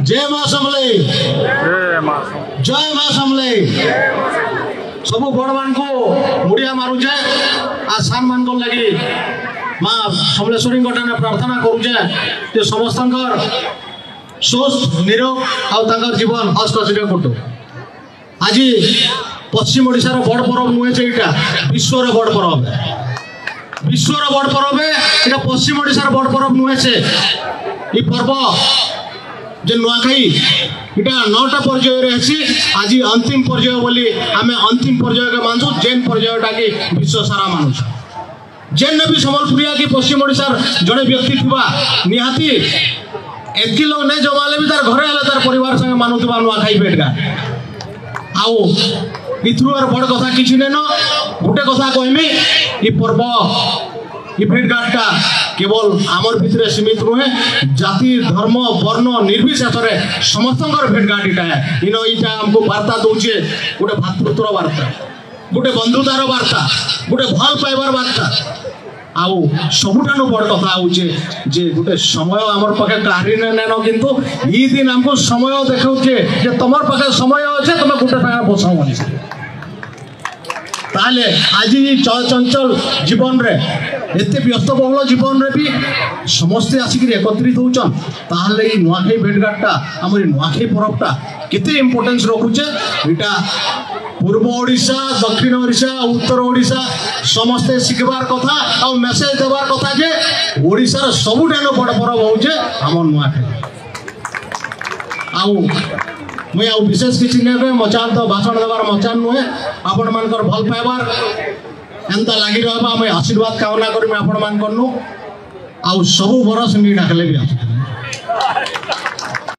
जय मां समले जय मां समले सब बड़ मान को मुड़िया मारुचे आ सान मान को लगी मां समलेश्वरी गठाने प्रार्थना करूचे जे समस्तंकर स्वस्थ निरोग आ जीवन हस्तशिका कटू आज पश्चिम ओडिशार बड़ पर्व नुहे एटा विश्वर बड़ पर्व विश्वर बड़ पर्व एटा पश्चिम ओडिशार बड़ पर्व नुहे से ये पर्व जे नुआखाई इटा 9टा पर्याय रही आज अंतिम पर्याय बोली आम अंतिम पर्याय के मानसु जेन पर्यायटा कि विश्व सारा मानुस जेन भी सम्बलपुरिया कि पश्चिम ओडिशार जड़े व्यक्ति थी निहाती एतकी लोग नहीं जमाले भी तार घरे तार परिवार संगे मानुवा नुआखाई भेटगा आउ इथुर बड़ कथा किसी नहीं न गोटे कथा कहमी ये पर्व ये भेटघाटा केवल आमर भितर सीमित नुहे जाति धर्म वर्ण निर्विशेष समस्त भेटघाट इन यहाँ आमको वार्ता दौचे गोटे भातृत्वर वार्ता गोटे बंधुतार वार्ता गोटे भल पाइबार वार्ता आउ सबुठानु बड़ कथा होचे जे गोटे समय आमर पाखे कहारी नेन किंतु ई दिन हमको समय देखाऊे जे तुम पाखे समय अच्छे तुम गोटे टाँग बसाओ मनीष ताले आज चल चंचल जीवन रे एते व्यस्त बहुल जीवन रे भी समस्ते आसिक एकत्रित होचन ताले नुआखाई भेटघाटा आमर नुआखाई पर्वटा केते इम्पोर्टेंस रखुचे इटा पूर्व ओडिशा दक्षिण ओडिशा उत्तर ओडिशा समस्ते शिखबार कथा और मेसेज देवार कथा जे ओडिशार सबुठानु बड़ पर्व होचे आम नुआखाई आउ मुझे आउ विशेष किसी नहीं मचान तो भाषण देवार मचान नुहे आपण मानकर भल पाइबार एंता लगी रहा मैं आशीर्वाद कामना करी आपण मान करनु आउ सब बरस नहीं डाकले भी